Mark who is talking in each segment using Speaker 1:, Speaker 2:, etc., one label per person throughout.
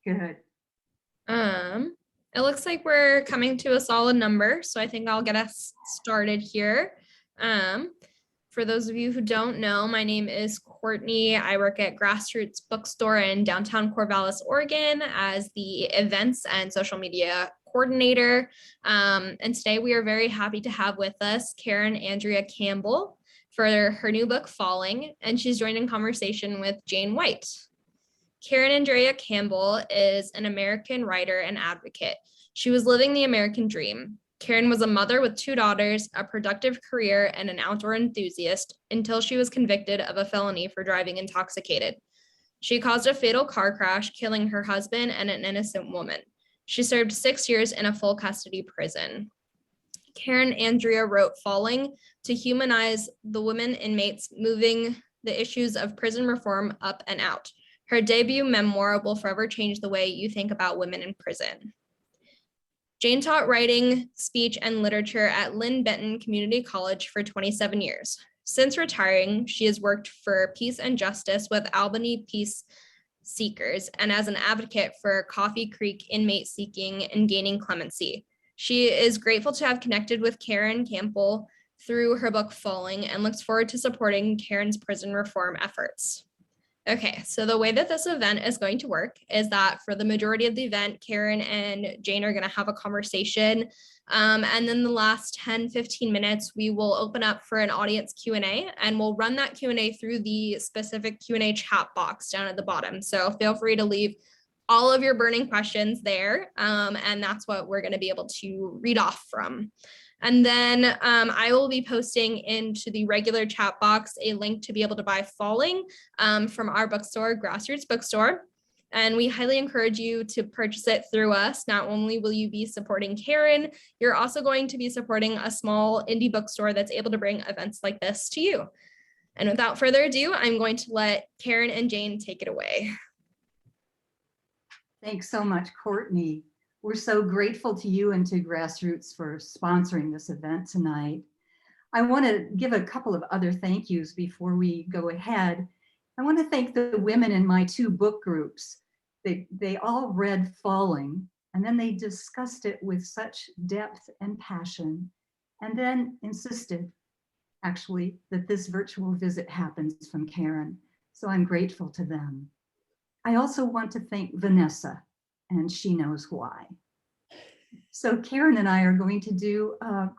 Speaker 1: Good.
Speaker 2: It looks like we're coming to a solid number, so I think I'll get us started here. For those of you who don't know, my name is Courtney. I work at Grassroots Bookstore in downtown Corvallis, Oregon as the events and social media coordinator. And today we are very happy to have with us Karen Andrea Campbell for her new book, Falling, and she's joined in conversation with Jane White. Karen Andrea Campbell is an American writer and advocate. She was living the American dream. Karen was a mother with 2 daughters, a productive career, and an outdoor enthusiast until she was convicted of a felony for driving intoxicated. She caused a fatal car crash, killing her husband and an innocent woman. She served 6 years in a full custody prison. Karen Andrea wrote Falling to humanize the women inmates, moving the issues of prison reform up and out. Her debut memoir will forever change the way you think about women in prison. Jane taught writing, speech, and literature at Lynn Benton Community College for 27 years. Since retiring, she has worked for peace and justice with Albany Peace Seekers and as an advocate for Coffee Creek inmate seeking and gaining clemency. She is grateful to have connected with Karen Campbell through her book Falling and looks forward to supporting Karen's prison reform efforts. Okay, so the way that this event is going to work is that for the majority of the event, Karen and Jane are going to have a conversation. And then the last 10-15 minutes, we will open up for an audience Q&A, and we'll run that Q&A through the specific Q&A chat box down at the bottom. So feel free to leave all of your burning questions there, and that's what we're going to be able to read off from. And then I will be posting into the regular chat box a link to be able to buy Falling from our bookstore, Grassroots Bookstore. And we highly encourage you to purchase it through us. Not only will you be supporting Karen, you're also going to be supporting a small indie bookstore that's able to bring events like this to you. And without further ado, I'm going to let Karen and Jane take it away.
Speaker 1: Thanks so much, Courtney. We're so grateful to you and to Grassroots for sponsoring this event tonight. I want to give a couple of other thank yous before we go ahead. I want to thank the women in my 2 book groups. They all read Falling, and then they discussed it with such depth and passion, and then insisted, actually, that this virtual visit happens from Karen. So I'm grateful to them. I also want to thank Vanessa, and she knows why. So Karen and I are going to do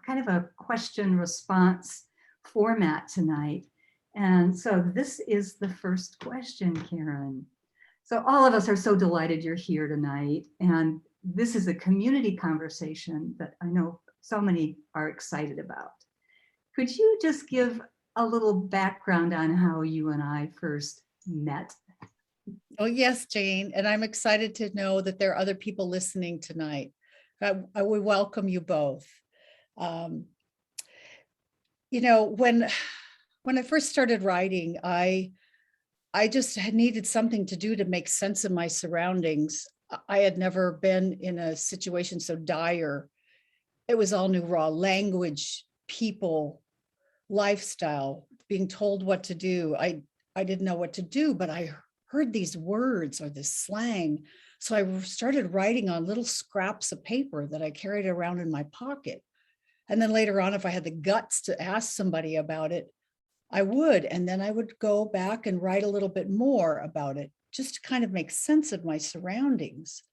Speaker 1: kind of a question response format tonight. And so this is the first question, Karen. So all of us are so delighted you're here tonight. And this is a community conversation that I know so many are excited about. Could you just give a little background on how you and I first met?
Speaker 3: Oh, yes, Jane. And I'm excited to know that there are other people listening tonight. I would welcome you both. You know, when I first started writing, I just had needed something to do to make sense of my surroundings. I had never been in a situation so dire. It was all new, raw language, people, lifestyle, being told what to do. I didn't know what to do, but I heard these words or this slang. So I started writing on little scraps of paper that I carried around in my pocket. And then later on, if I had the guts to ask somebody about it, I would. And then I would go back and write a little bit more about it, just to kind of make sense of my surroundings.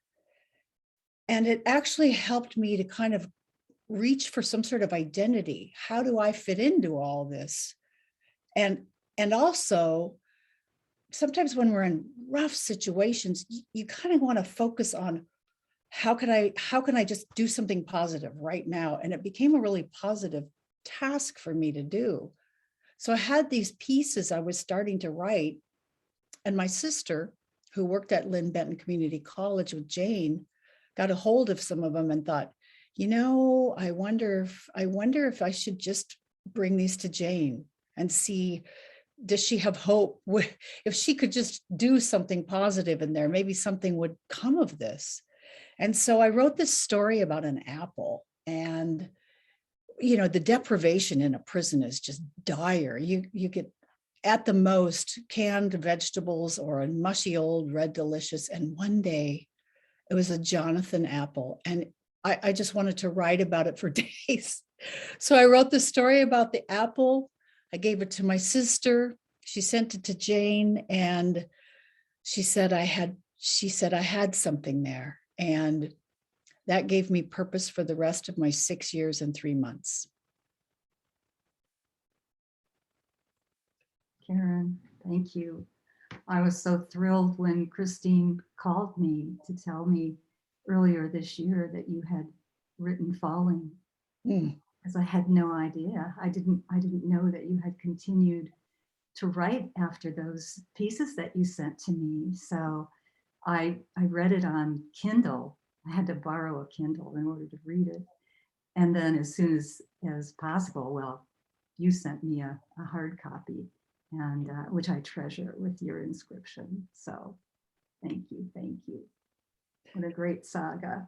Speaker 3: And it actually helped me to kind of reach for some sort of identity. How do I fit into all this? And also, sometimes when we're in rough situations, you kind of want to focus on how can I just do something positive right now? And it became a really positive task for me to do. So I had these pieces I was starting to write, and my sister, who worked at Lynn Benton Community College with Jane, got a hold of some of them and thought, you know, I wonder if I should just bring these to Jane and see, does she have hope? If she could just do something positive in there, maybe something would come of this. And so I wrote this story about an apple, and, you know, the deprivation in a prison is just dire. You get at the most canned vegetables or a mushy old Red Delicious. And one day It was a Jonathan apple. And I just wanted to write about it for days. So I wrote the story about the apple. I gave it to my sister. She sent it to Jane, and she said I had something there. And that gave me purpose for the rest of my 6 years and 3 months.
Speaker 1: Karen, thank you. I was so thrilled when Christine called me to tell me earlier this year that you had written Falling, because I had no idea. I didn't know that you had continued to write after those pieces that you sent to me. So I read it on Kindle. I had to borrow a Kindle in order to read it. And then as soon as possible, well, you sent me a hard copy, and which I treasure with your inscription. So thank you, thank you. What a great saga.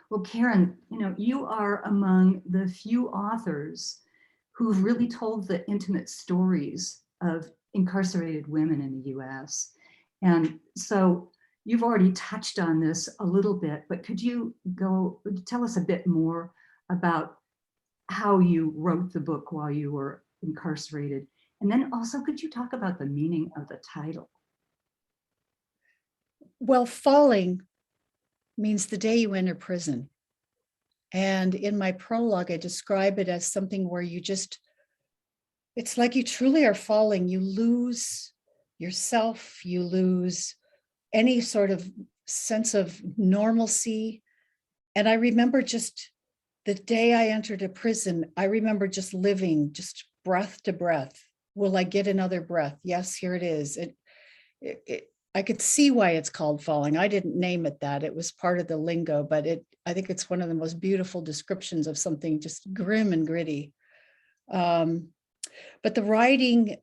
Speaker 1: Well, Karen, you are among the few authors who've really told the intimate stories of incarcerated women in the US. And so you've already touched on this a little bit, but could you tell us a bit more about how you wrote the book while you were incarcerated? And then also, could you talk about the meaning of the title?
Speaker 3: Well, Falling means the day you enter prison. And in my prologue, I describe it as something where it's like you truly are falling. You lose yourself, you lose any sort of sense of normalcy. And I remember just the day I entered a prison, I remember just living, just breath to breath. Will I get another breath? Yes, here it is. I could see why it's called Falling. I didn't name it that. It was part of the lingo, but I think it's one of the most beautiful descriptions of something just grim and gritty. But the writing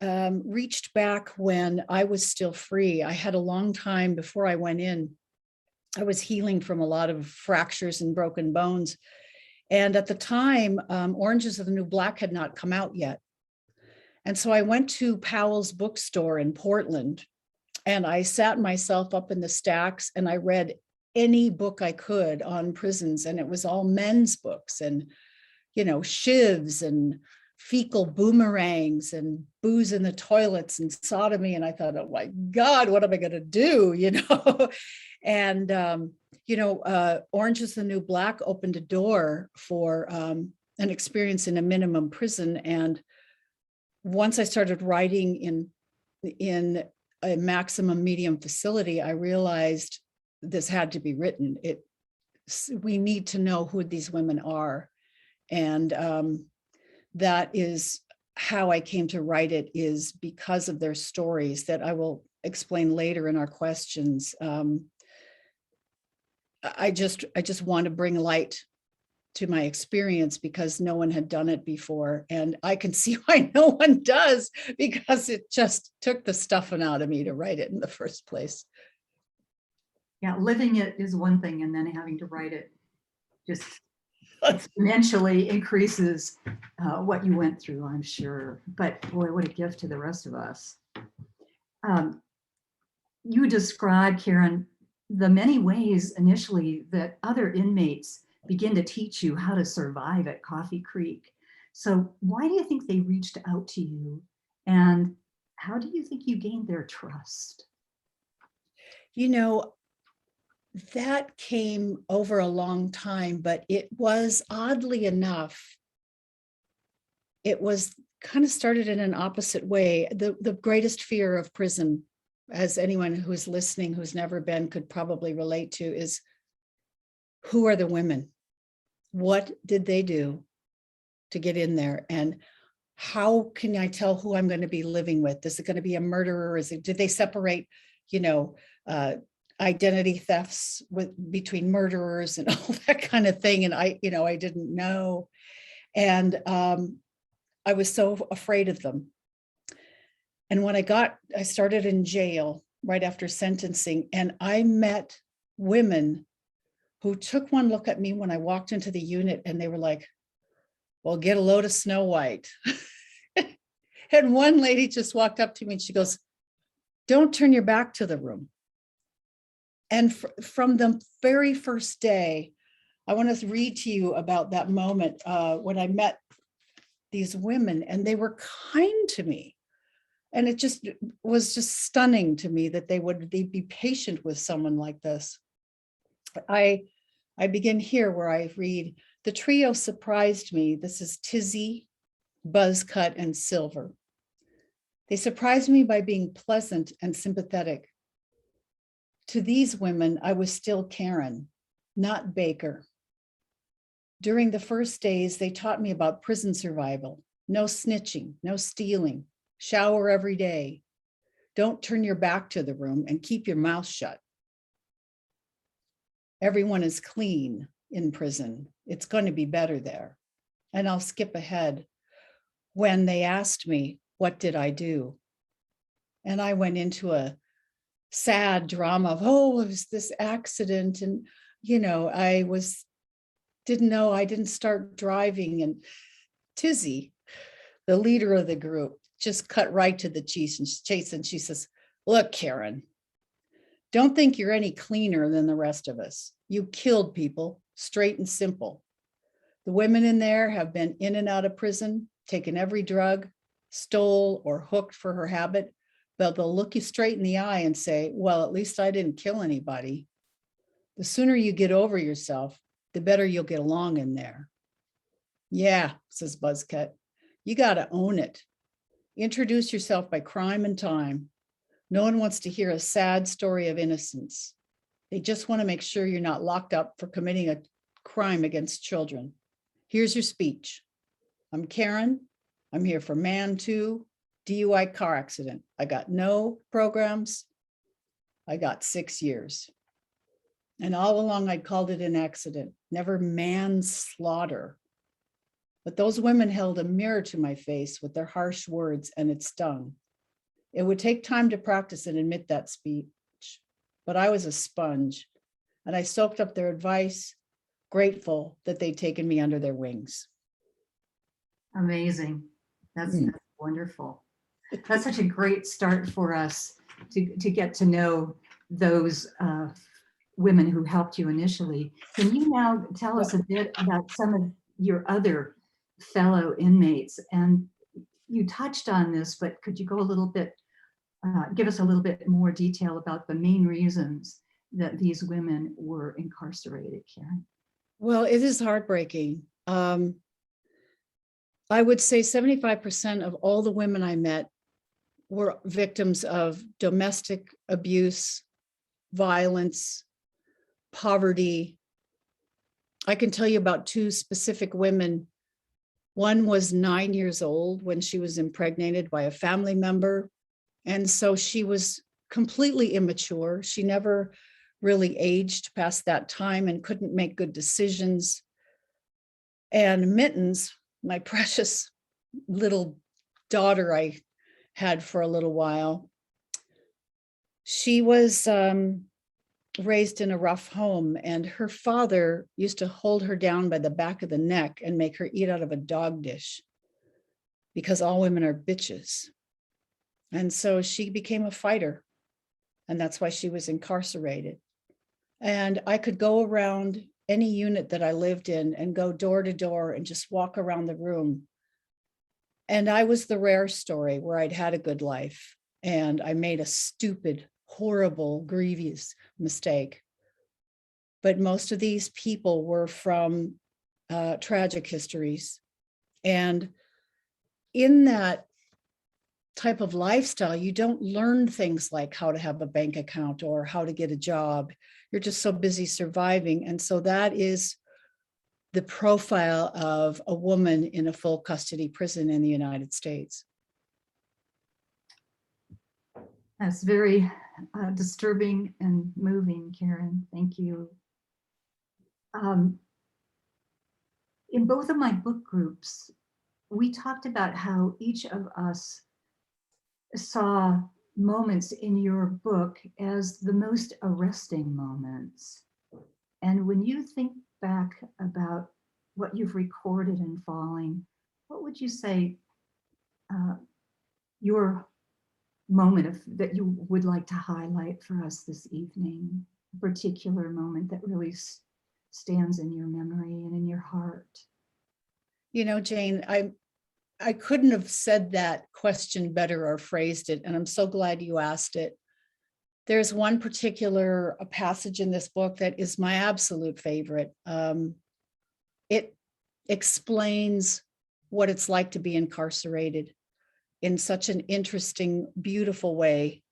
Speaker 3: reached back when I was still free. I had a long time before I went in. I was healing from a lot of fractures and broken bones. And at the time, Orange is the New Black had not come out yet. And so I went to Powell's bookstore in Portland, and I sat myself up in the stacks and I read any book I could on prisons. And it was all men's books and, shivs and fecal boomerangs and booze in the toilets and sodomy. And I thought, oh my God, what am I going to do? And, Orange is the New Black opened a door for an experience in a minimum prison. And once I started writing in a maximum medium facility, I realized this had to be written. We need to know who these women are. And that is how I came to write it, is because of their stories that I will explain later in our questions. I just want to bring light to my experience because no one had done it before. And I can see why no one does, because it just took the stuffing out of me to write it in the first place.
Speaker 1: Yeah, living it is one thing, and then having to write it just exponentially increases what you went through, I'm sure. But boy, what a gift to the rest of us. You described, Karen, the many ways initially that other inmates begin to teach you how to survive at Coffee Creek. So why do you think they reached out to you? And how do you think you gained their trust?
Speaker 3: That came over a long time, but it was, oddly enough, it was kind of started in an opposite way. The greatest fear of prison, as anyone who's listening who's never been could probably relate to, is who are the women? What did they do to get in there? And how can I tell who I'm going to be living with? Is it going to be a murderer? Did they separate, identity thefts between murderers and all that kind of thing? And I didn't know. And I was so afraid of them. And when I started in jail right after sentencing, and I met women who took one look at me when I walked into the unit, and they were like, well, get a load of Snow White. And one lady just walked up to me and she goes, don't turn your back to the room. And from the very first day, I want to read to you about that moment when I met these women, and they were kind to me. And it just was just stunning to me that they'd be patient with someone like this. I begin here where I read, the trio surprised me. This is Tizzy, Buzzcut, and Silver. They surprised me by being pleasant and sympathetic. To these women, I was still Karen, not Baker. During the first days, they taught me about prison survival. No snitching, no stealing, shower every day. Don't turn your back to the room and keep your mouth shut. Everyone is clean in prison. It's going to be better there. And I'll skip ahead. When they asked me, what did I do? And I went into a sad drama of, oh, it was this accident. And, I didn't start driving. And Tizzy, the leader of the group, just cut right to the chase. And she says, look, Karen, don't think you're any cleaner than the rest of us. You killed people, straight and simple. The women in there have been in and out of prison, taken every drug, stole or hooked for her habit, but they'll look you straight in the eye and say, well, at least I didn't kill anybody. The sooner you get over yourself, the better you'll get along in there. Yeah, says Buzzcut, you got to own it. Introduce yourself by crime and time. No one wants to hear a sad story of innocence. They just want to make sure you're not locked up for committing a crime against children. Here's your speech. I'm Karen. I'm here for Man 2, DUI car accident. I got no programs. I got 6 years. And all along I'd called it an accident, never manslaughter. But those women held a mirror to my face with their harsh words, and it stung. It would take time to practice and admit that speech, but I was a sponge, and I soaked up their advice, grateful that they'd taken me under their wings.
Speaker 1: Amazing. That's wonderful. That's such a great start for us to get to know those women who helped you initially. Can you now tell us a bit about some of your other fellow inmates? And you touched on this, but could you go a little bit, give us a little bit more detail about the main reasons that these women were incarcerated, Karen?
Speaker 3: Well, it is heartbreaking. I would say 75% of all the women I met were victims of domestic abuse, violence, poverty. I can tell you about 2 specific women. One was 9 years old when she was impregnated by a family member. And so she was completely immature. She never really aged past that time and couldn't make good decisions. And Mittens, my precious little daughter I had for a little while, she was raised in a rough home, and her father used to hold her down by the back of the neck and make her eat out of a dog dish because all women are bitches. And so she became a fighter, and that's why she was incarcerated. And I could go around any unit that I lived in and go door to door and just walk around the room. And I was the rare story where I'd had a good life and I made a stupid, horrible, grievous mistake. But most of these people were from tragic histories. And in that type of lifestyle, you don't learn things like how to have a bank account or how to get a job. You're just so busy surviving. And so that is the profile of a woman in a full custody prison in the United States.
Speaker 1: That's very disturbing and moving, Karen. Thank you. In both of my book groups, we talked about how each of us saw moments in your book as the most arresting moments. And when you think back about what you've recorded in Falling, what would you say your moment that you would like to highlight for us this evening? particular moment that really stands in your memory and in your heart?
Speaker 3: You know, Jane, I couldn't have said that question better or phrased it, and I'm so glad you asked it. There's one particular passage in this book that is my absolute favorite. It explains what it's like to be incarcerated in such an interesting, beautiful way,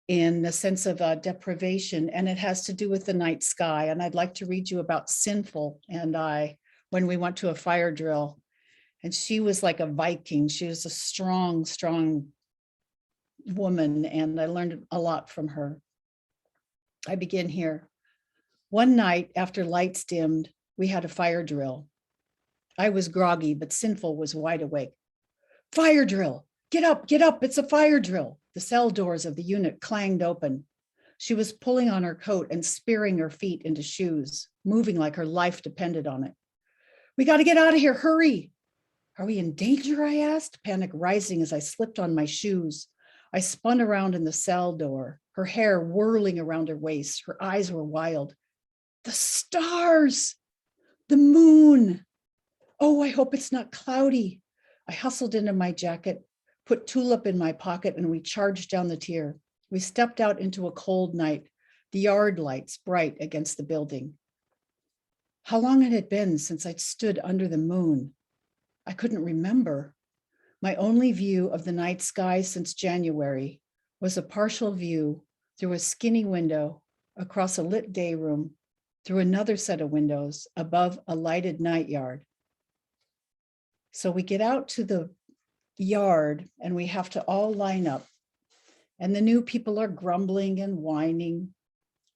Speaker 3: in the sense of deprivation, and it has to do with the night sky. And I'd like to read you about Sinful and I, when we went to a fire drill. And she was like a Viking. She was a strong, strong woman, and I learned a lot from her. I begin here. One night after lights dimmed, we had a fire drill. I was groggy, but Sinful was wide awake. Fire drill! Get up, it's a fire drill. The cell doors of the unit clanged open. She was pulling on her coat and spearing her feet into shoes, moving like her life depended on it. We got to get out of here, hurry! Are we in danger? I asked, panic rising as I slipped on my shoes. I spun around in the cell door, her hair whirling around her waist. Her eyes were wild. The stars! The moon! Oh, I hope it's not cloudy. I hustled into my jacket, put Tulip in my pocket, and we charged down the tier. We stepped out into a cold night, the yard lights bright against the building. How long had it been since I'd stood under the moon? I couldn't remember. My only view of the night sky since January was a partial view through a skinny window across a lit day room, through another set of windows above a lighted night yard. So we get out to the yard and we have to all line up. And the new people are grumbling and whining,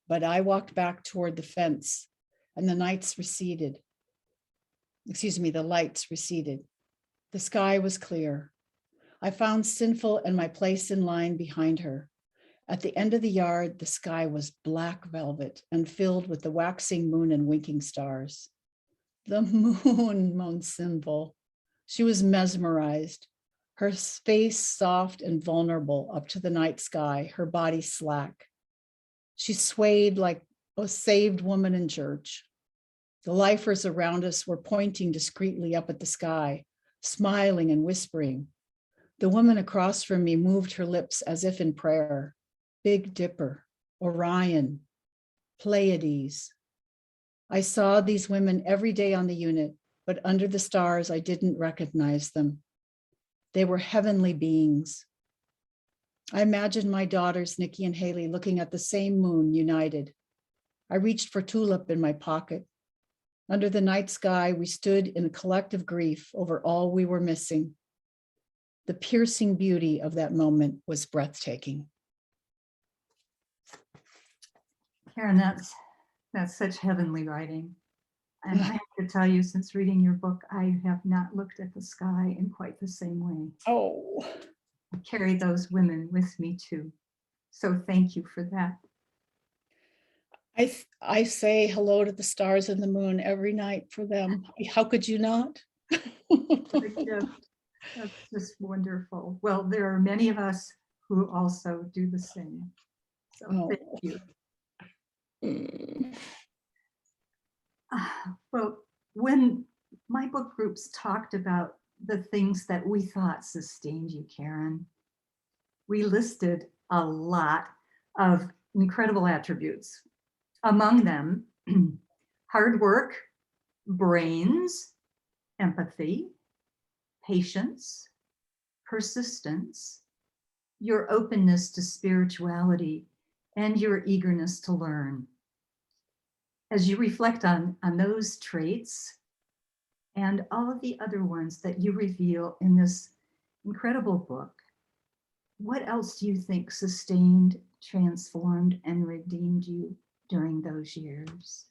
Speaker 3: but I walked back toward the fence and the lights receded. The sky was clear. I found Sinful and my place in line behind her. At the end of the yard, the sky was black velvet and filled with the waxing moon and winking stars. The moon, moaned Sinful. She was mesmerized, her face soft and vulnerable up to the night sky, her body slack. She swayed like a saved woman in church. The lifers around us were pointing discreetly up at the sky, smiling and whispering. The woman across from me moved her lips as if in prayer. Big Dipper, Orion, Pleiades. I saw these women every day on the unit, but under the stars, I didn't recognize them. They were heavenly beings. I imagined my daughters, Nikki and Haley, looking at the same moon, united. I reached for Tulip in my pocket. Under the night sky, we stood in collective grief over all we were missing. The piercing beauty of that moment was breathtaking.
Speaker 1: Karen, that's such heavenly writing. And I have to tell you, since reading your book, I have not looked at the sky in quite the same way.
Speaker 3: Oh,
Speaker 1: I carry those women with me too. So thank you for that.
Speaker 3: I say hello to the stars and the moon every night for them. How could you not?
Speaker 1: What a gift. That's just wonderful. Well, there are many of us who also do the same. So thank you. Well, when my book groups talked about the things that we thought sustained you, Karen, we listed a lot of incredible attributes. Among them, hard work, brains, empathy, patience, persistence, your openness to spirituality, and your eagerness to learn. As you reflect on those traits and all of the other ones that you reveal in this incredible book, what else do you think sustained, transformed, and redeemed you during those years?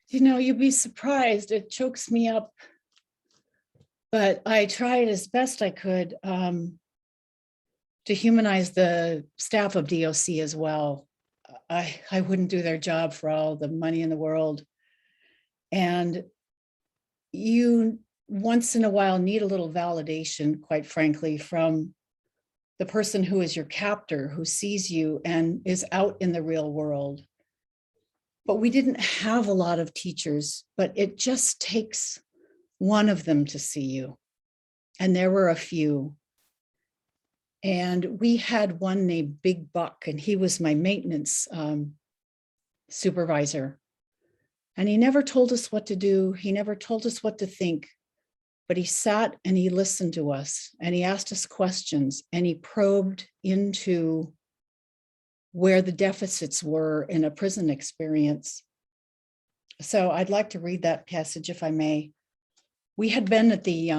Speaker 3: You know, you'd be surprised. It chokes me up. But I tried as best I could to humanize the staff of DOC as well. I wouldn't do their job for all the money in the world. And you once in a while need a little validation, quite frankly, from the person who is your captor, who sees you and is out in the real world. But we didn't have a lot of teachers, but it just takes one of them to see you. And there were a few. And we had one named Big Buck, and he was my maintenance supervisor. And he never told us what to do. He never told us what to think, but he sat and he listened to us and he asked us questions and he probed into where the deficits were in a prison experience. So I'd like to read that passage if I may. We had been at the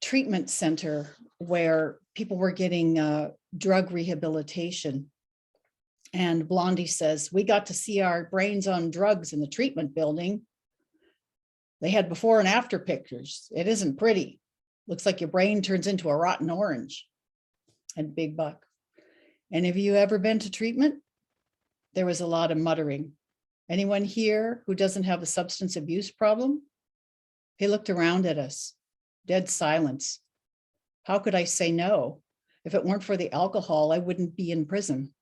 Speaker 3: treatment center where people were getting drug rehabilitation. And Blondie says, we got to see our brains on drugs in the treatment building. They had before and after pictures. It isn't pretty. Looks like your brain turns into a rotten orange. And Big Buck. And have you ever been to treatment? There was a lot of muttering. Anyone here who doesn't have a substance abuse problem? He looked around at us, dead silence. How could I say no? If it weren't for the alcohol, I wouldn't be in prison.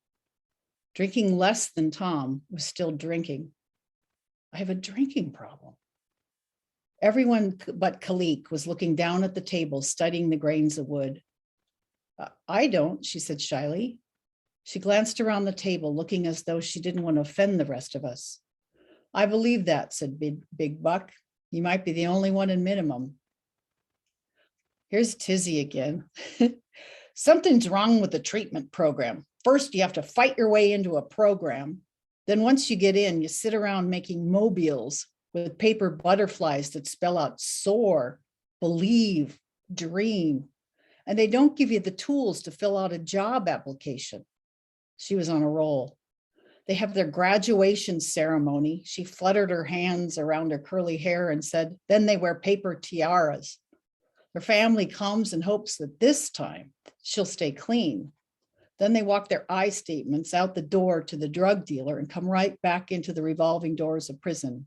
Speaker 3: Drinking less than Tom was still drinking. I have a drinking problem. Everyone but Khalik was looking down at the table, studying the grains of wood. I don't, she said shyly. She glanced around the table, looking as though she didn't want to offend the rest of us. I believe that, said Big Buck. You might be the only one in minimum. Here's Tizzy again. Something's wrong with the treatment program. First, you have to fight your way into a program. Then once you get in, you sit around making mobiles with paper butterflies that spell out soar, believe, dream. And they don't give you the tools to fill out a job application. She was on a roll. They have their graduation ceremony. She fluttered her hands around her curly hair and said, then they wear paper tiaras. Her family comes and hopes that this time she'll stay clean. Then they walk their I statements out the door to the drug dealer and come right back into the revolving doors of prison.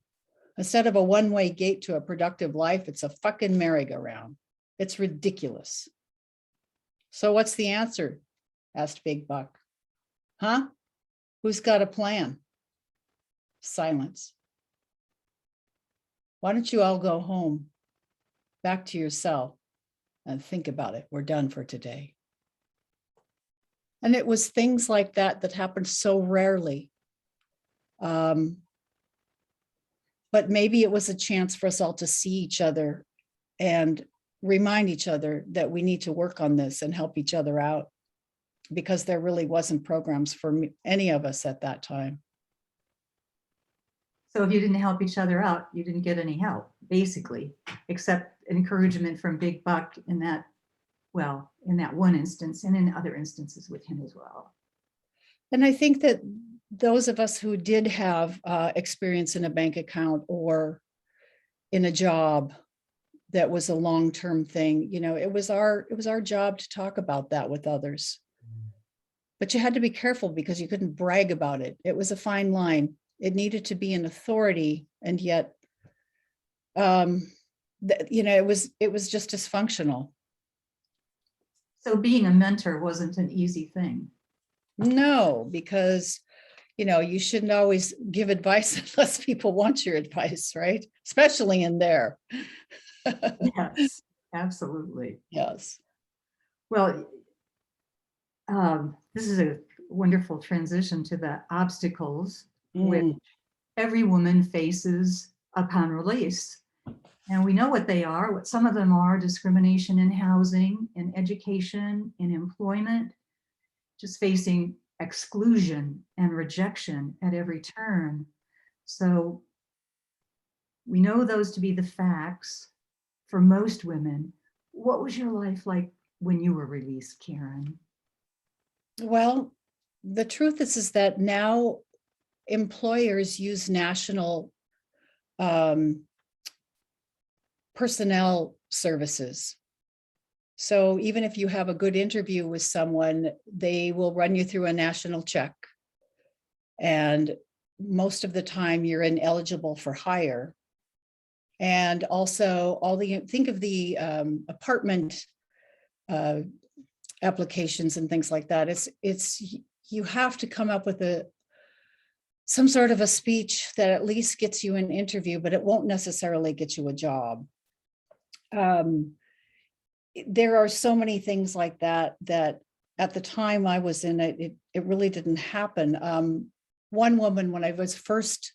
Speaker 3: Instead of a one-way gate to a productive life, it's a fucking merry-go-round. It's ridiculous. So what's the answer? Asked Big Buck. Huh? Who's got a plan? Silence. Why don't you all go home, back to your cell, and think about it. We're done for today. And it was things like that that happened so rarely. But maybe it was a chance for us all to see each other and remind each other that we need to work on this and help each other out, because there really wasn't programs for any of us at that time.
Speaker 1: So if you didn't help each other out, you didn't get any help, basically, except encouragement from Big Buck in that, well, in that one instance and in other instances with him as well.
Speaker 3: And I think that those of us who did have experience in a bank account or in a job that was a long-term thing, you know, it was our job to talk about that with others. But you had to be careful because you couldn't brag about it. It was a fine line. It needed to be an authority, and yet, you know, it was just dysfunctional.
Speaker 1: So being a mentor wasn't an easy thing.
Speaker 3: No, because, you know, you shouldn't always give advice unless people want your advice, right? Especially in there.
Speaker 1: Yes, absolutely.
Speaker 3: Yes.
Speaker 1: Well, this is a wonderful transition to the obstacles which every woman faces upon release. And we know what they are. What some of them are: discrimination in housing, in education, in employment, just facing exclusion and rejection at every turn. So we know those to be the facts for most women. What was your life like when you were released, Karen?
Speaker 3: Well, the truth is that now employers use national personnel services. So even if you have a good interview with someone, they will run you through a national check. And most of the time you're ineligible for hire. And also think of the apartment applications and things like that. You have to come up with some sort of a speech that at least gets you an interview, but it won't necessarily get you a job. There are so many things like that at the time I was in it, it really didn't happen. One woman, when I was first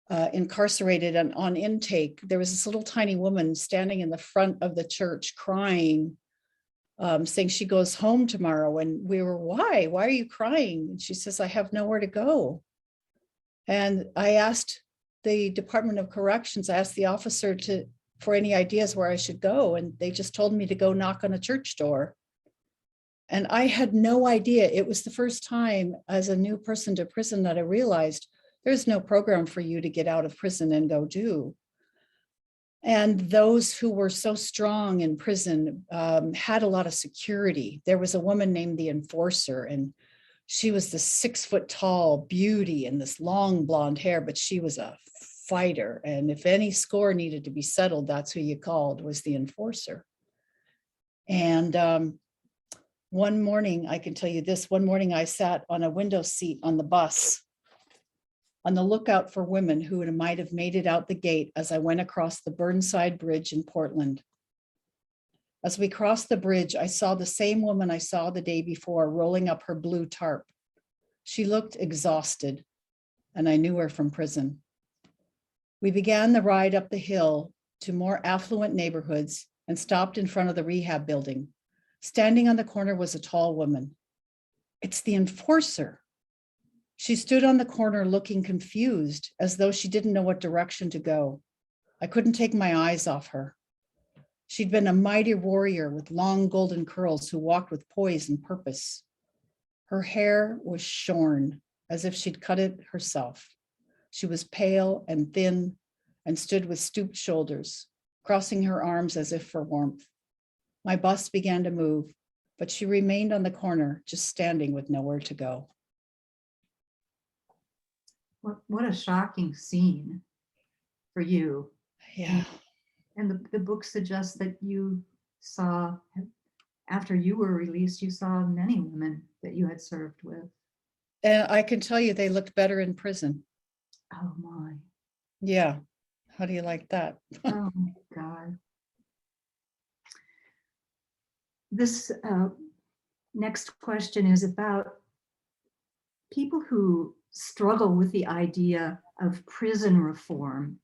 Speaker 3: incarcerated and on intake, there was this little tiny woman standing in the front of the church crying, saying she goes home tomorrow. And we were, why are you crying? And she says, I have nowhere to go. And I asked the Department of Corrections, I asked the officer for any ideas where I should go. And they just told me to go knock on a church door. And I had no idea. It was the first time as a new person to prison that I realized there's no program for you to get out of prison and go do. And those who were so strong in prison had a lot of security. There was a woman named the Enforcer, and she was the 6 foot tall beauty and this long blonde hair, but she was a fighter. And if any score needed to be settled, that's who you called, was the Enforcer. And one morning, I can tell you this, one morning I sat on a window seat on the bus on the lookout for women who might have made it out the gate as I went across the Burnside Bridge in Portland. As we crossed the bridge, I saw the same woman I saw the day before rolling up her blue tarp. She looked exhausted, and I knew her from prison. We began the ride up the hill to more affluent neighborhoods and stopped in front of the rehab building. Standing on the corner was a tall woman. It's the Enforcer. She stood on the corner looking confused, as though she didn't know what direction to go. I couldn't take my eyes off her. She'd been a mighty warrior with long golden curls who walked with poise and purpose. Her hair was shorn, as if she'd cut it herself. She was pale and thin and stood with stooped shoulders, crossing her arms as if for warmth. My bus began to move, but she remained on the corner, just standing with nowhere to go.
Speaker 1: What a shocking scene for you.
Speaker 3: Yeah.
Speaker 1: And the book suggests that you saw, after you were released, you saw many women that you had served with.
Speaker 3: And I can tell you they looked better in prison.
Speaker 1: Oh my.
Speaker 3: Yeah. How do you like that?
Speaker 1: Oh my God. This next question is about people who struggle with the idea of prison reform.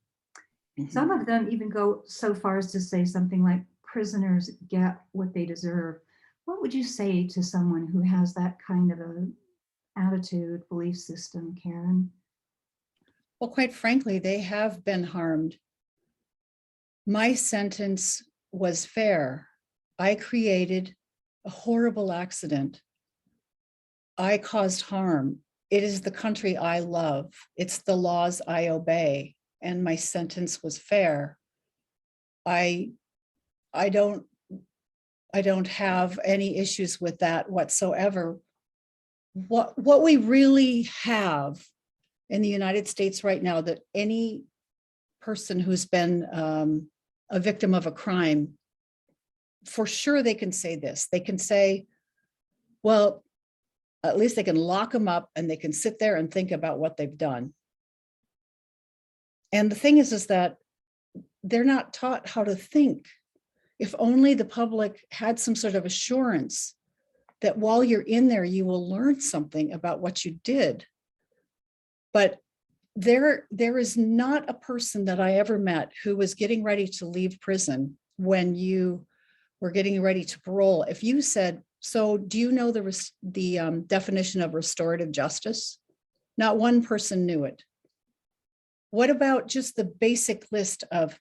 Speaker 1: Some of them even go so far as to say something like, prisoners get what they deserve. What would you say to someone who has that kind of an attitude, belief system, Karen?
Speaker 3: Well, quite frankly, they have been harmed. My sentence was fair. I created a horrible accident. I caused harm. It is the country I love. It's the laws I obey. And my sentence was fair. I don't have any issues with that whatsoever. What we really have in the United States right now, that any person who's been a victim of a crime, for sure they can say this. They can say, well, at least they can lock them up and they can sit there and think about what they've done. And the thing is that they're not taught how to think. If only the public had some sort of assurance that while you're in there, you will learn something about what you did. But there is not a person that I ever met who was getting ready to leave prison when you were getting ready to parole. If you said, so do you know the definition of restorative justice? Not one person knew it. What about just the basic list of,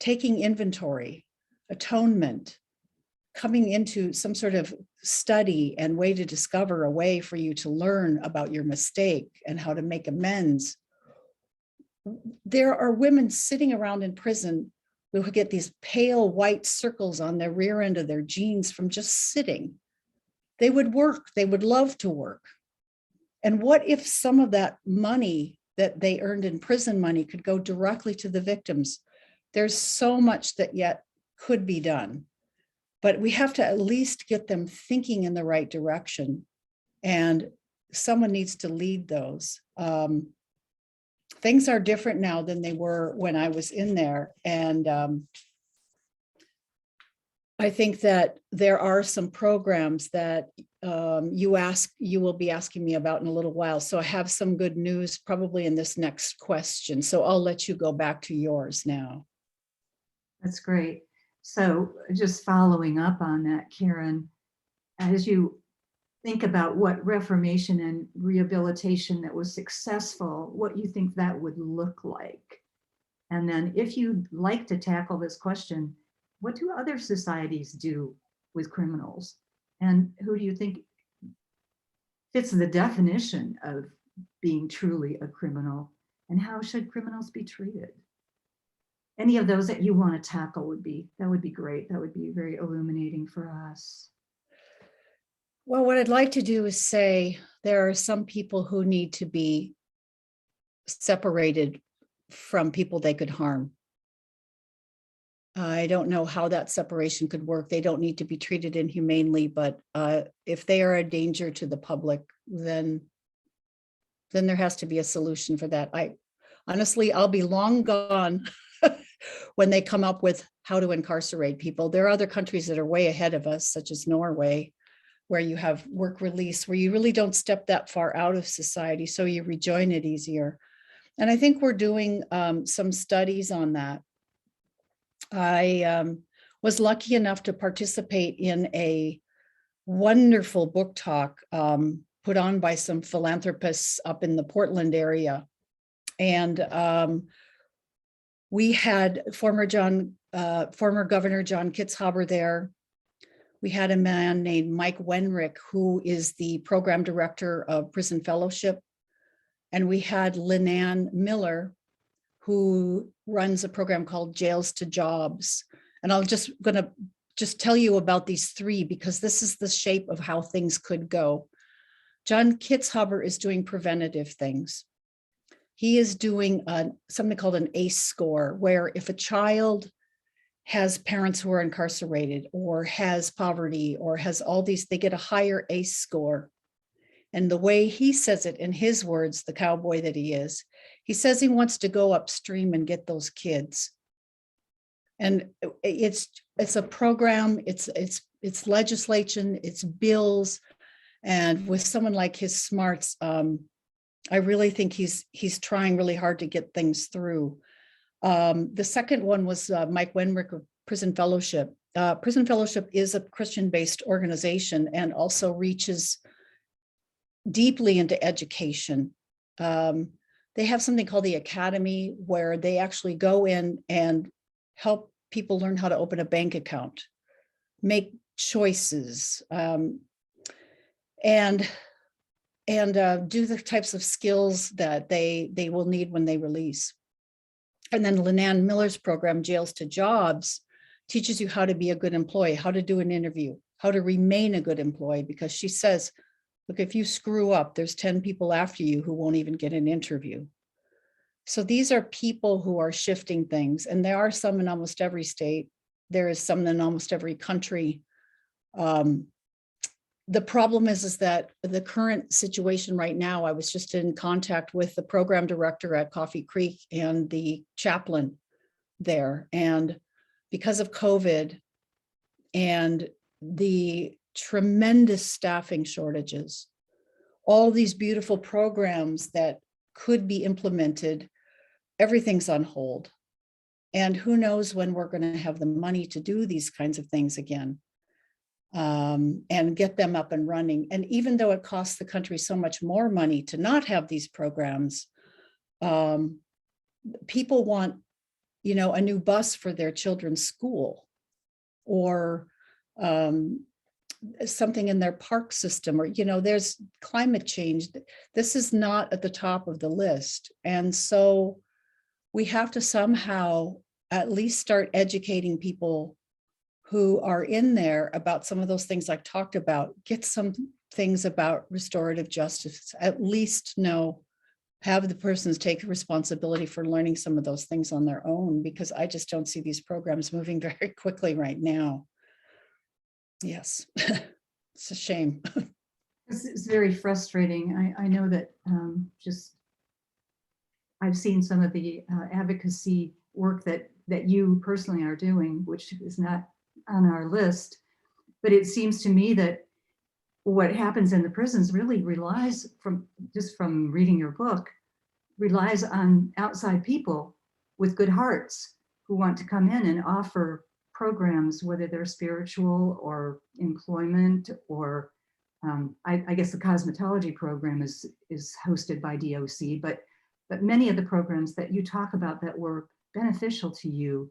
Speaker 3: taking inventory, atonement, coming into some sort of study and way to discover a way for you to learn about your mistake and how to make amends? There are women sitting around in prison who get these pale white circles on their rear end of their jeans from just sitting. They would work. They would love to work. And what if some of that money that they earned in prison money could go directly to the victims? There's so much that yet could be done. but we have to at least get them thinking in the right direction. And someone needs to lead those. Things are different now than they were when I was in there. And I think that there are some programs that you will be asking me about in a little while. So I have some good news probably in this next question. So I'll let you go back to yours now.
Speaker 1: That's great. So just following up on that, Karen, as you think about what reformation and rehabilitation that was successful, what you think that would look like. And then if you'd like to tackle this question, what do other societies do with criminals? And who do you think fits the definition of being truly a criminal? And how should criminals be treated? Any of those that you want to tackle would be great. That would be very illuminating for us.
Speaker 3: Well, what I'd like to do is say there are some people who need to be separated from people they could harm. I don't know how that separation could work. They don't need to be treated inhumanely, but if they are a danger to the public, then there has to be a solution for that. Honestly, I'll be long gone when they come up with how to incarcerate people. There are other countries that are way ahead of us, such as Norway, where you have work release, where you really don't step that far out of society, so you rejoin it easier. And I think we're doing some studies on that. I was lucky enough to participate in a wonderful book talk put on by some philanthropists up in the Portland area. And we had former Governor John Kitzhaber there. We had a man named Mike Wenrick, who is the program director of Prison Fellowship. And we had Lynanne Miller, who runs a program called Jails to Jobs. And I'm just gonna tell you about these three, because this is the shape of how things could go. John Kitzhaber is doing preventative things. He is doing something called an ACE score, where if a child has parents who are incarcerated or has poverty or has all these, they get a higher ACE score. And the way he says it in his words, the cowboy that he is, he says he wants to go upstream and get those kids. And it's a program, it's legislation, it's bills. And with someone like his smarts, I really think he's trying really hard to get things through. The second one was Mike Wenrick of Prison Fellowship. Prison Fellowship is a Christian-based organization and also reaches deeply into education. They have something called the Academy, where they actually go in and help people learn how to open a bank account, make choices, and do the types of skills that they will need when they release. And then Lynanne Miller's program, Jails to Jobs, teaches you how to be a good employee, how to do an interview, how to remain a good employee, because she says, look, if you screw up, there's 10 people after you who won't even get an interview. So these are people who are shifting things, and there are some in almost every state. There is some in almost every country. The problem is that the current situation right now, I was just in contact with the program director at Coffee Creek and the chaplain there. And because of COVID and the tremendous staffing shortages, all these beautiful programs that could be implemented, everything's on hold. And who knows when we're going to have the money to do these kinds of things again. And get them up and running. And even though it costs the country so much more money to not have these programs, people want, a new bus for their children's school, or something in their park system, or, there's climate change. This is not at the top of the list. And so we have to somehow at least start educating people who are in there about some of those things I talked about, get some things about restorative justice, at least have the persons take responsibility for learning some of those things on their own, because I just don't see these programs moving very quickly right now. Yes. It's a shame.
Speaker 1: It's very frustrating. I know that just I've seen some of the advocacy work that you personally are doing, which is not on our list. But it seems to me that what happens in the prisons really relies from reading your book, relies on outside people with good hearts who want to come in and offer programs, whether they're spiritual or employment or I guess the cosmetology program is hosted by DOC, but many of the programs that you talk about that were beneficial to you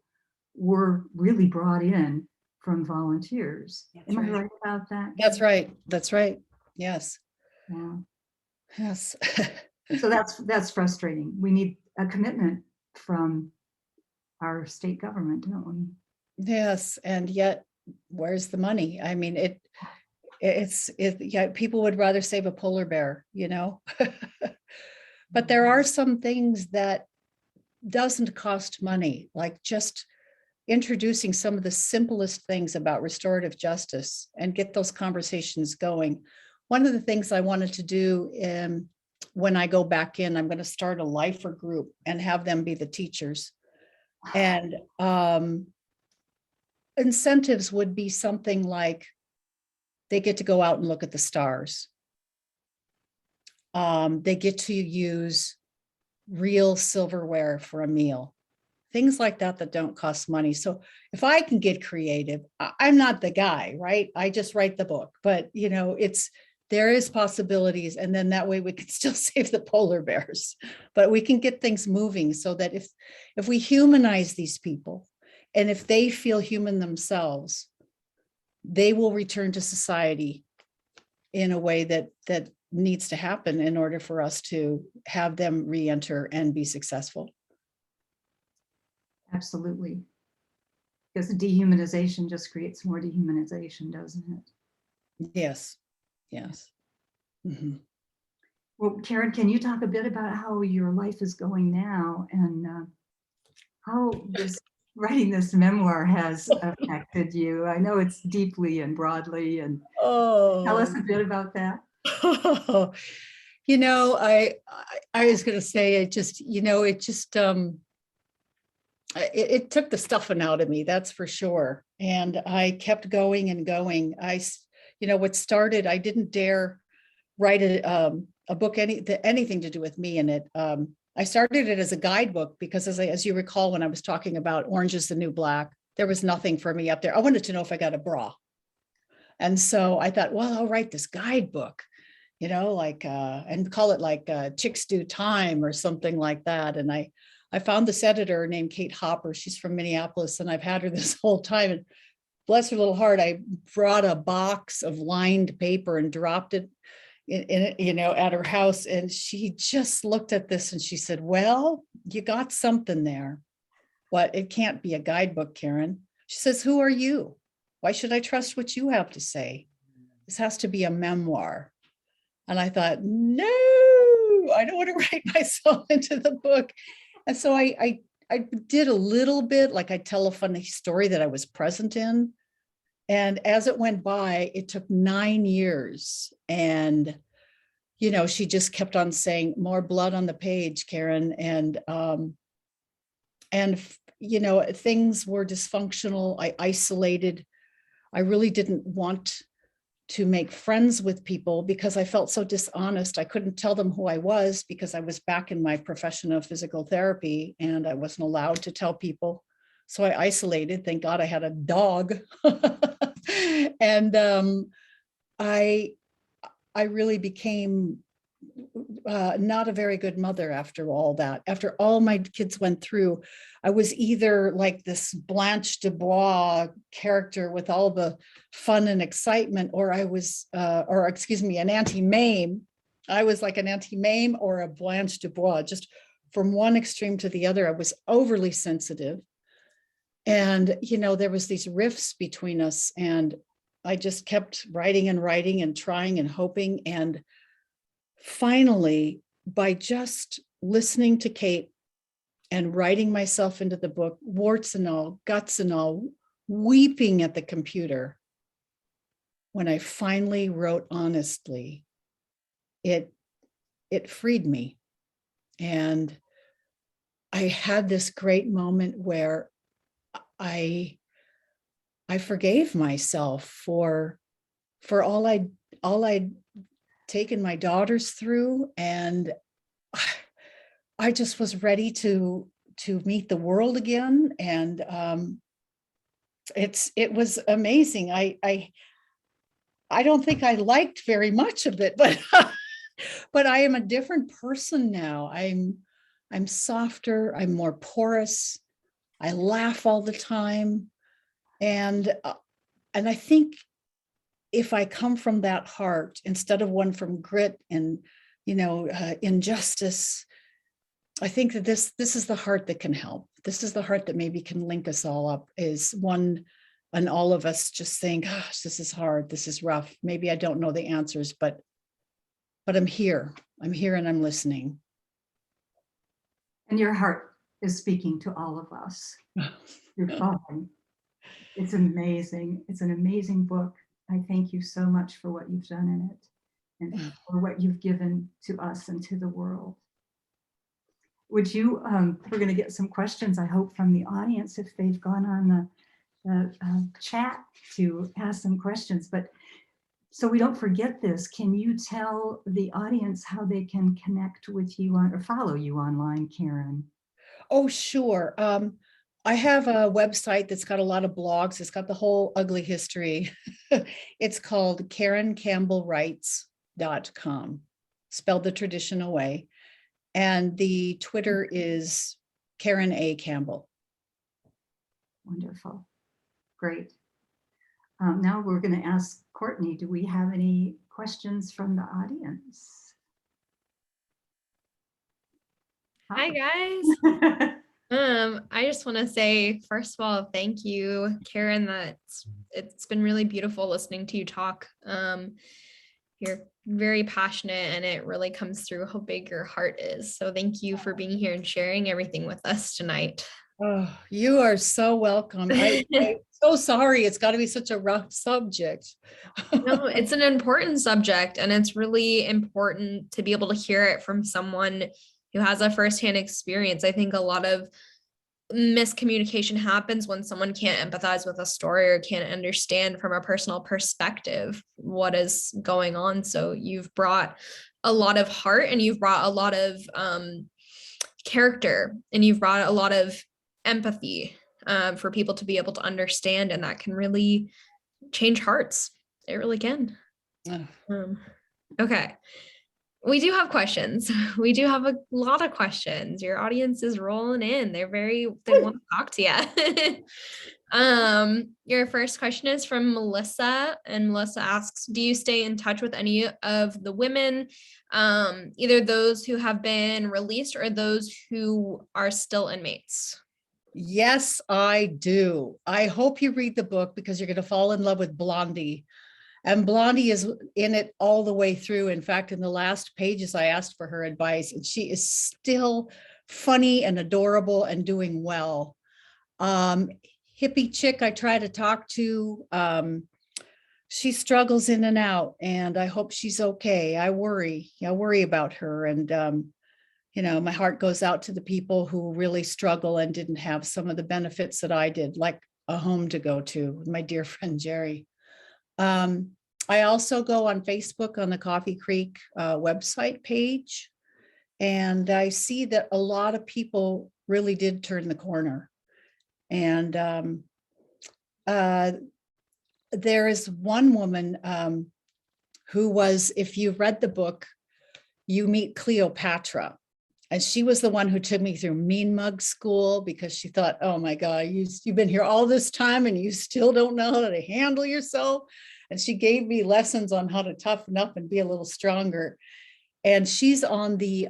Speaker 1: were really brought in from volunteers. Am I right about that?
Speaker 3: That's right. That's right. Yes.
Speaker 1: Yeah.
Speaker 3: Yes.
Speaker 1: So that's frustrating. We need a commitment from our state government, don't we?
Speaker 3: Yes. And yet, where's the money? I mean, yeah, people would rather save a polar bear, you know? But there are some things that doesn't cost money, like just introducing some of the simplest things about restorative justice and get those conversations going. One of the things I wanted to do when I go back in, I'm going to start a lifer group and have them be the teachers. And incentives would be something like they get to go out and look at the stars. They get to use real silverware for a meal. Things like that don't cost money. So if I can get creative, I'm not the guy, right? I just write the book, but you know, there is possibilities. And then that way we can still save the polar bears, but we can get things moving so that if we humanize these people and if they feel human themselves, they will return to society in a way that needs to happen in order for us to have them re-enter and be successful.
Speaker 1: Absolutely. Because dehumanization just creates more dehumanization, doesn't it?
Speaker 3: Yes. Yes. Mm-hmm.
Speaker 1: Well, Karen, can you talk a bit about how your life is going now and how writing this memoir has affected you? I know it's deeply and broadly, and tell us a bit about that.
Speaker 3: You know, I was going to say it took the stuffing out of me, that's for sure. And I kept going and going. What started, I didn't dare write a book, anything to do with me in it. I started it as a guidebook because as you recall, when I was talking about Orange is the New Black, there was nothing for me up there. I wanted to know if I got a bra. And so I thought, well, I'll write this guidebook, and call it like Chicks Do Time or something like that. And I found this editor named Kate Hopper. She's from Minneapolis, and I've had her this whole time. And bless her little heart, I brought a box of lined paper and dropped it in at her house. And she just looked at this and she said, well, you got something there, but it can't be a guidebook, Karen. She says, who are you? Why should I trust what you have to say? This has to be a memoir. And I thought, no, I don't want to write myself into the book. And so I did a little bit, like I tell a funny story that I was present in. And as it went by, it took 9 years. And, she just kept on saying, more blood on the page, Karen. And things were dysfunctional. I isolated. I really didn't want to make friends with people because I felt so dishonest. I couldn't tell them who I was because I was back in my profession of physical therapy and I wasn't allowed to tell people. So I isolated. Thank God I had a dog. And I really became not a very good mother after all that. After all my kids went through, I was either like this Blanche Dubois character with all the fun and excitement, or I was, an Auntie Mame. I was like an Auntie Mame or a Blanche Dubois, just from one extreme to the other. I was overly sensitive. And, there was these rifts between us, and I just kept writing and trying and hoping. And finally, by just listening to Kate and writing myself into the book, warts and all, guts and all, weeping at the computer, when I finally wrote honestly, it freed me. And I had this great moment where I forgave myself for all I'd taken my daughters through, and I just was ready to meet the world again. And it was amazing. I don't think I liked very much of it, but but I am a different person now. I'm softer, I'm more porous. I laugh all the time. And I think if I come from that heart instead of one from grit and, injustice, I think that this is the heart that can help. This is the heart that maybe can link us all up, is one and all of us just saying, gosh, this is hard, this is rough. Maybe I don't know the answers, but I'm here. I'm here and I'm listening.
Speaker 1: And your heart is speaking to all of us. You're fine. It's amazing. It's an amazing book. I thank you so much for what you've done in it and for what you've given to us and to the world. Would you, we're going to get some questions, I hope, from the audience if they've gone on the chat to ask some questions. But so we don't forget this, can you tell the audience how they can connect with you or follow you online, Karen?
Speaker 3: Oh, sure. I have a website that's got a lot of blogs. It's got the whole ugly history. It's called KarenCampbellWrites.com, spelled the traditional way. And the Twitter is Karen A. Campbell.
Speaker 1: Wonderful. Great. Now we're going to ask Courtney, do we have any questions from the audience?
Speaker 2: Hi, guys. I just want to say, first of all, thank you, Karen. It's been really beautiful listening to you talk. You're very passionate and it really comes through how big your heart is. So thank you for being here and sharing everything with us tonight.
Speaker 3: Oh, you are so welcome. I'm so sorry. It's got to be such a rough subject.
Speaker 2: No, it's an important subject, and it's really important to be able to hear it from someone who has a firsthand experience. I think a lot of miscommunication happens when someone can't empathize with a story or can't understand from a personal perspective what is going on. So you've brought a lot of heart, and you've brought a lot of character, and you've brought a lot of empathy for people to be able to understand, and that can really change hearts. It really can. Okay. We do have questions. We do have a lot of questions. Your audience is rolling in. They want to talk to you. Your first question is from Melissa, and Melissa asks, do you stay in touch with any of the women, either those who have been released or those who are still inmates?
Speaker 3: Yes, I do. I hope you read the book because you're going to fall in love with Blondie. And Blondie is in it all the way through. In fact, in the last pages, I asked for her advice, and she is still funny and adorable and doing well. Hippie chick I try to talk to, she struggles in and out, and I hope she's okay. I worry about her. And, my heart goes out to the people who really struggle and didn't have some of the benefits that I did, like a home to go to with my dear friend, Jerry. I also go on Facebook on the Coffee Creek website page, and I see that a lot of people really did turn the corner. And there is one woman who was, if you read the book, You Meet Cleopatra. And she was the one who took me through mean mug school because she thought, oh my God, you've been here all this time and you still don't know how to handle yourself. And she gave me lessons on how to toughen up and be a little stronger. And she's on the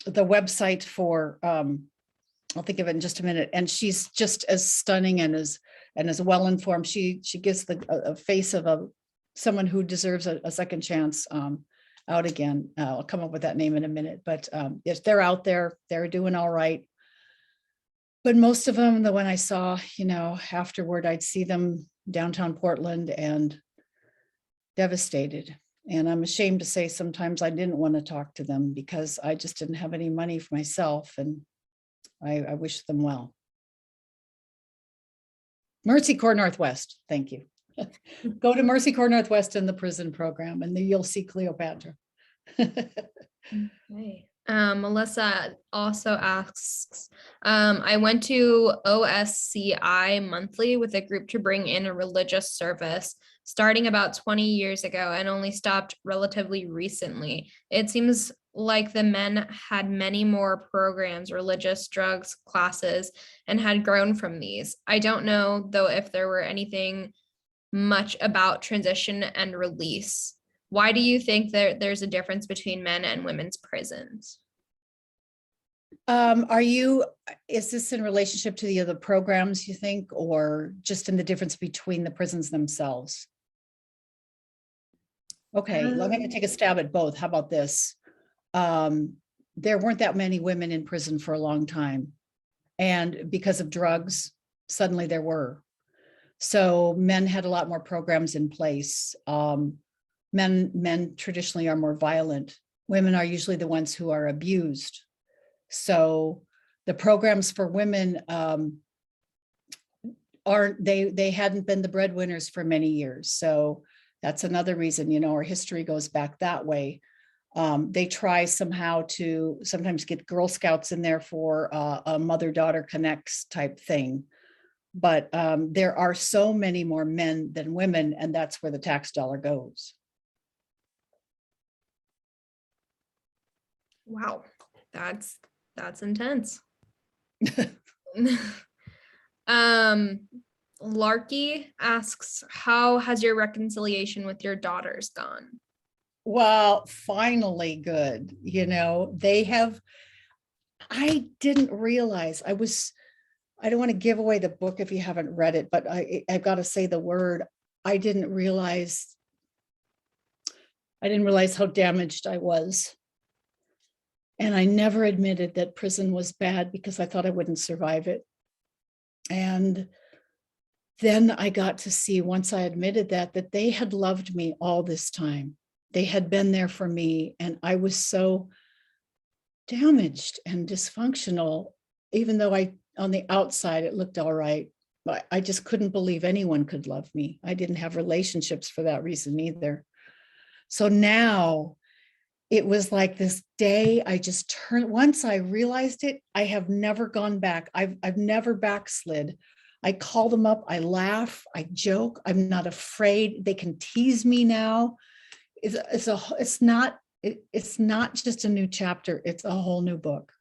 Speaker 3: website for, I'll think of it in just a minute. And she's just as stunning and as well-informed. She gives a face of someone who deserves a second chance out again. I'll come up with that name in a minute, but if they're out there, they're doing all right. But most of them, the one I saw, afterward, I'd see them downtown Portland and devastated. And I'm ashamed to say sometimes I didn't want to talk to them because I just didn't have any money for myself. And I wish them well. Mercy Corps Northwest, thank you. Go to Mercy Corps Northwest in the prison program and then you'll see Cleopatra.
Speaker 2: Okay. Melissa also asks, I went to OSCI monthly with a group to bring in a religious service starting about 20 years ago and only stopped relatively recently. It seems like the men had many more programs, religious, drugs, classes, and had grown from these. I don't know, though, if there were anything much about transition and release. Why do you think there's a difference between men and women's prisons?
Speaker 3: Is this in relationship to the other programs, you think, or just in the difference between the prisons themselves? Okay, I'm going to take a stab at both. How about this? There weren't that many women in prison for a long time. And because of drugs, suddenly there were. So men had a lot more programs in place. Men traditionally are more violent. Women are usually the ones who are abused. So the programs for women they hadn't been the breadwinners for many years. So that's another reason, our history goes back that way. They try somehow to sometimes get Girl Scouts in there for a mother-daughter connects type thing. But there are so many more men than women, and that's where the tax dollar goes.
Speaker 2: Wow, that's intense. Larky asks, how has your reconciliation with your daughters gone?
Speaker 3: Well, finally good. They have, I didn't realize I don't want to give away the book if you haven't read it, but I've got to say the word, I didn't realize how damaged I was. And I never admitted that prison was bad because I thought I wouldn't survive it. And then I got to see, once I admitted that they had loved me all this time. They had been there for me. And I was so damaged and dysfunctional, even though on the outside, it looked all right. But I just couldn't believe anyone could love me. I didn't have relationships for that reason either. So now it was like this day I just turned, once I realized it, I have never gone back. I've never backslid. I call them up, I laugh, I joke, I'm not afraid. They can tease me now. It's not just a new chapter, it's a whole new book.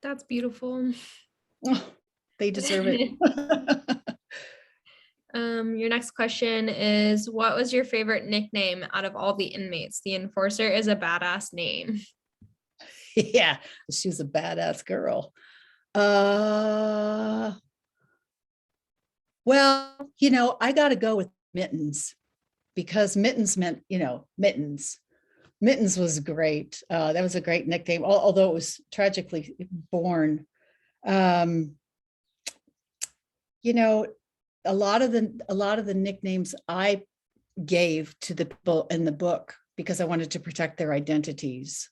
Speaker 2: That's beautiful.
Speaker 3: Oh, they deserve it.
Speaker 2: Your next question is, what was your favorite nickname out of all the inmates? The Enforcer is a badass name.
Speaker 3: Yeah, she's a badass girl. Well, I got to go with Mittens, because Mittens meant, mittens. Mittens was great. That was a great nickname, although it was tragically born. A lot of the nicknames I gave to the people in the book because I wanted to protect their identities.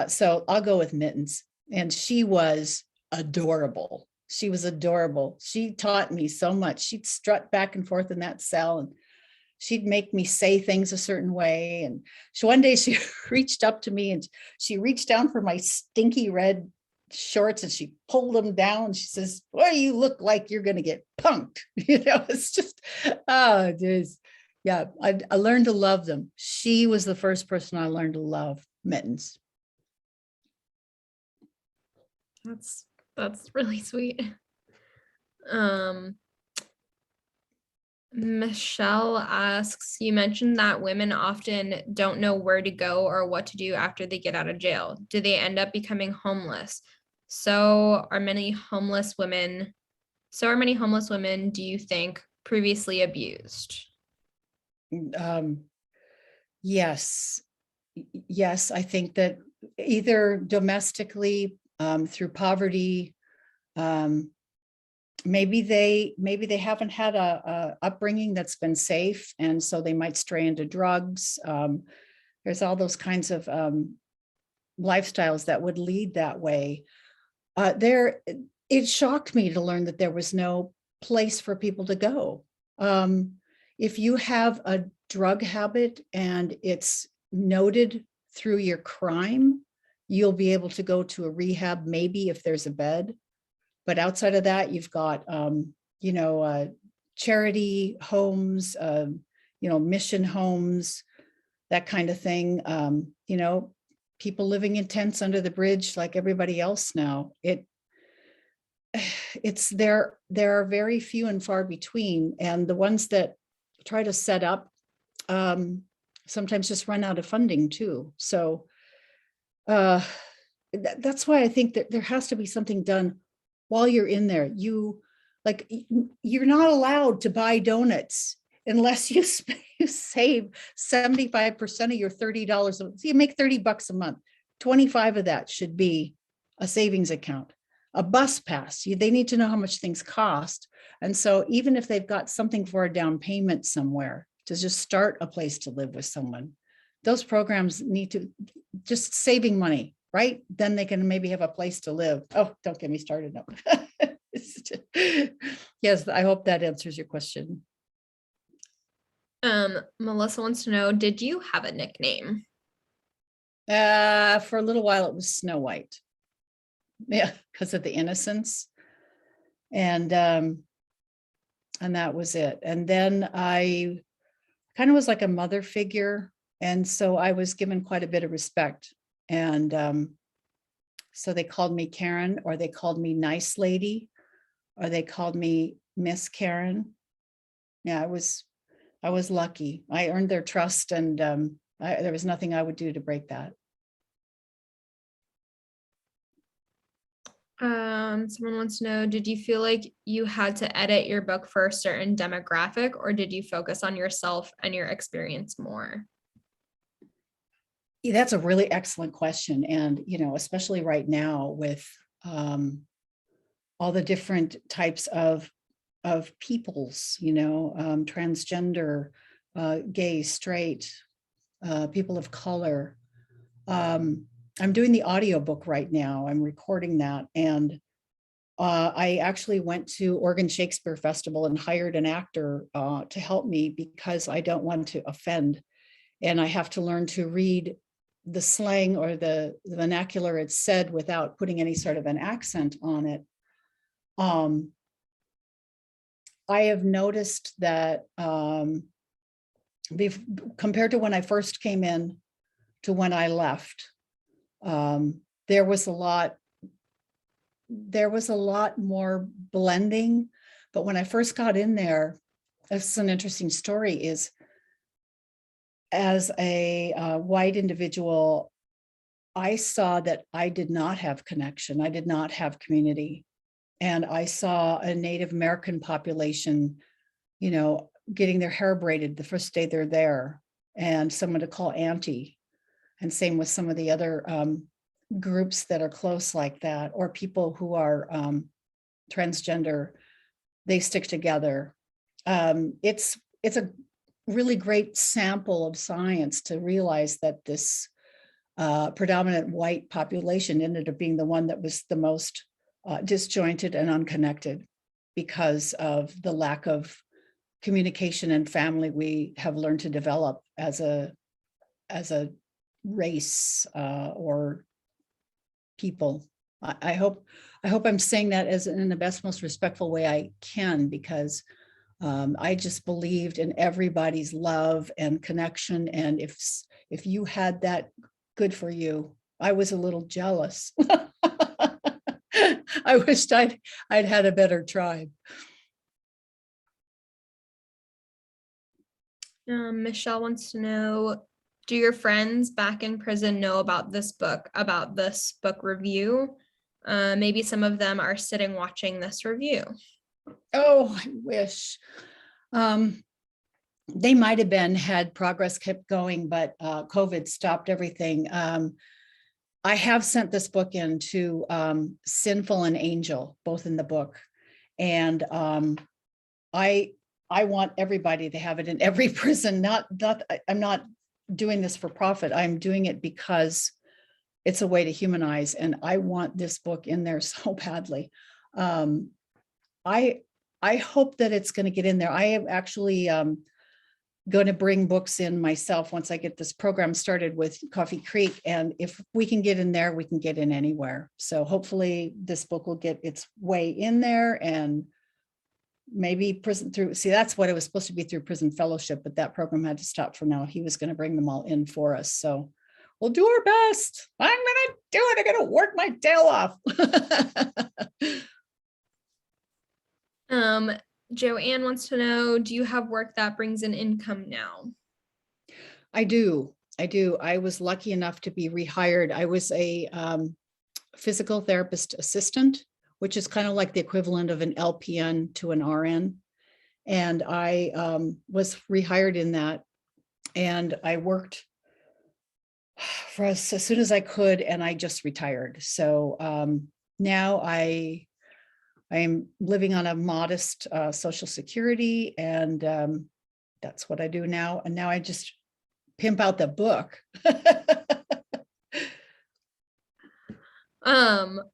Speaker 3: So I'll go with Mittens. And she was adorable. She was adorable. She taught me so much. She'd strut back and forth in that cell and she'd make me say things a certain way. And one day she reached up to me and she reached down for my stinky red shorts and she pulled them down. She says, "Well, you look like you're going to get punked." It's just, it is. Yeah, I learned to love them. She was the first person I learned to love, Mittens.
Speaker 2: That's really sweet. Michelle asks, you mentioned that women often don't know where to go or what to do after they get out of jail. Do they end up becoming homeless? So are many homeless women, do you think, previously abused?
Speaker 3: Yes. Yes, I think that either domestically through poverty. Maybe they haven't had a upbringing that's been safe, and so they might stray into drugs. There's all those kinds of lifestyles that would lead that way. It shocked me to learn that there was no place for people to go. If you have a drug habit and it's noted through your crime, you'll be able to go to a rehab, maybe if there's a bed. But outside of that, you've got, charity homes, mission homes, that kind of thing. People living in tents under the bridge like everybody else now. There are very few and far between, and the ones that try to set up sometimes just run out of funding too. So that's why I think that there has to be something done while you're in there. You're not allowed to buy donuts unless you save 75% of your $30. So you make $30 a month. 25 of that should be a savings account. A bus pass, they need to know how much things cost. And so even if they've got something for a down payment somewhere to just start a place to live with someone, those programs need to just saving money, right? Then they can maybe have a place to live. Oh, don't get me started. No. Yes, I hope that answers your question.
Speaker 2: Melissa wants to know, did you have a nickname?
Speaker 3: For a little while, it was Snow White. Yeah, because of the innocence. And that was it. And then I kind of was like a mother figure. And so I was given quite a bit of respect. And so they called me Karen, or they called me Nice Lady, or they called me Miss Karen. Yeah, I was lucky. I earned their trust, and there was nothing I would do to break that.
Speaker 2: Someone wants to know, did you feel like you had to edit your book for a certain demographic, or did you focus on yourself and your experience more?
Speaker 3: Yeah, that's a really excellent question. And, especially right now with all the different types of peoples, transgender, gay, straight, people of color. I'm doing the audiobook right now. I'm recording that. And I actually went to Oregon Shakespeare Festival and hired an actor to help me, because I don't want to offend. And I have to learn to read the slang or the vernacular it's said without putting any sort of an accent on it. I have noticed that compared to when I first came in to when I left, there was a lot more blending. But when I first got in there, this is an interesting story, is as a white individual, I saw that I did not have connection. I did not have community. And I saw a Native American population, getting their hair braided the first day they're there, and someone to call auntie. And same with some of the other groups that are close like that, or people who are transgender, they stick together. It's a really great sample of science to realize that this predominant white population ended up being the one that was the most disjointed and unconnected, because of the lack of communication and family we have learned to develop as a race or people. I hope I'm saying that as in the best, most respectful way I can, because I just believed in everybody's love and connection. And if you had that, good for you. I was a little jealous. I wished I'd had a better tribe.
Speaker 2: Michelle wants to know, do your friends back in prison know about this book review? Maybe some of them are sitting watching this review.
Speaker 3: Oh, I wish. They might have been, had progress kept going, but COVID stopped everything. I have sent this book in to Sinful and Angel, both in the book. And I want everybody to have it in every prison. I'm not doing this for profit. I'm doing it because it's a way to humanize. And I want this book in there so badly. I hope that it's going to get in there. I am actually going to bring books in myself once I get this program started with Coffee Creek. And if we can get in there, we can get in anywhere. So hopefully this book will get its way in there, and maybe prison through, see, that's what it was supposed to be, through prison fellowship, but that program had to stop for now. He was going to bring them all in for us. So we'll do our best. I'm going to do it. I'm going to work my tail off.
Speaker 2: Joanne wants to know, do you have work that brings in income now?
Speaker 3: I do. I was lucky enough to be rehired. I was a physical therapist assistant, which is kind of like the equivalent of an LPN to an RN. And I was rehired in that. And I worked for as soon as I could, and I just retired. So now I'm living on a modest Social Security, and that's what I do now. And now I just pimp out the book.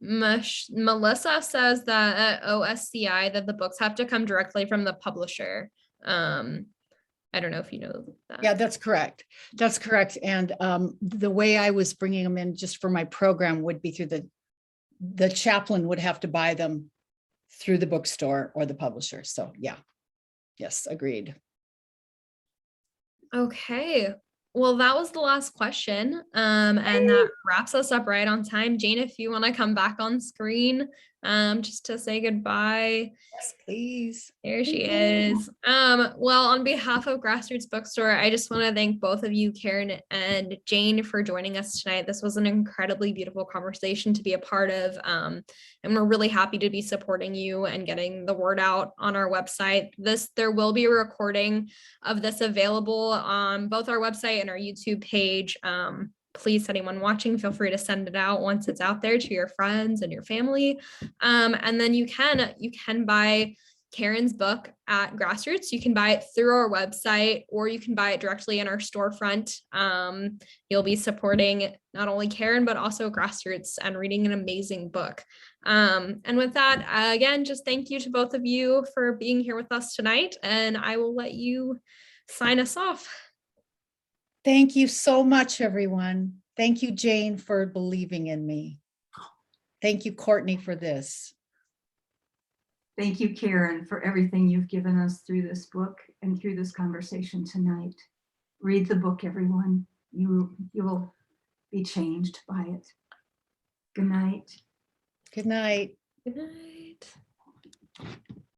Speaker 2: Melissa says that at OSCI that the books have to come directly from the publisher. I don't know if you know that.
Speaker 3: Yeah, that's correct. That's correct. And the way I was bringing them in just for my program would be through the chaplain would have to buy them through the bookstore or the publisher. So yeah, yes, agreed.
Speaker 2: Okay. Well, that was the last question. And that wraps us up right on time. Jane, if you want to come back on screen, just to say goodbye.
Speaker 3: Yes, please.
Speaker 2: There she is. Well, on behalf of Grassroots Bookstore, I just want to thank both of you, Karen and Jane, for joining us tonight. This was an incredibly beautiful conversation to be a part of. And we're really happy to be supporting you and getting the word out on our website. There will be a recording of this available on both our website and our YouTube page. Please, anyone watching, feel free to send it out once it's out there to your friends and your family. And then you can buy Karen's book at Grassroots. You can buy it through our website, or you can buy it directly in our storefront. You'll be supporting not only Karen, but also Grassroots and reading an amazing book. And with that, again, just thank you to both of you for being here with us tonight. And I will let you sign us off.
Speaker 3: Thank you so much, everyone. Thank you, Jane, for believing in me. Thank you, Courtney, for this.
Speaker 1: Thank you, Karen, for everything you've given us through this book and through this conversation tonight. Read the book, everyone. You will be changed by it. Good night.
Speaker 3: Good night.
Speaker 2: Good night.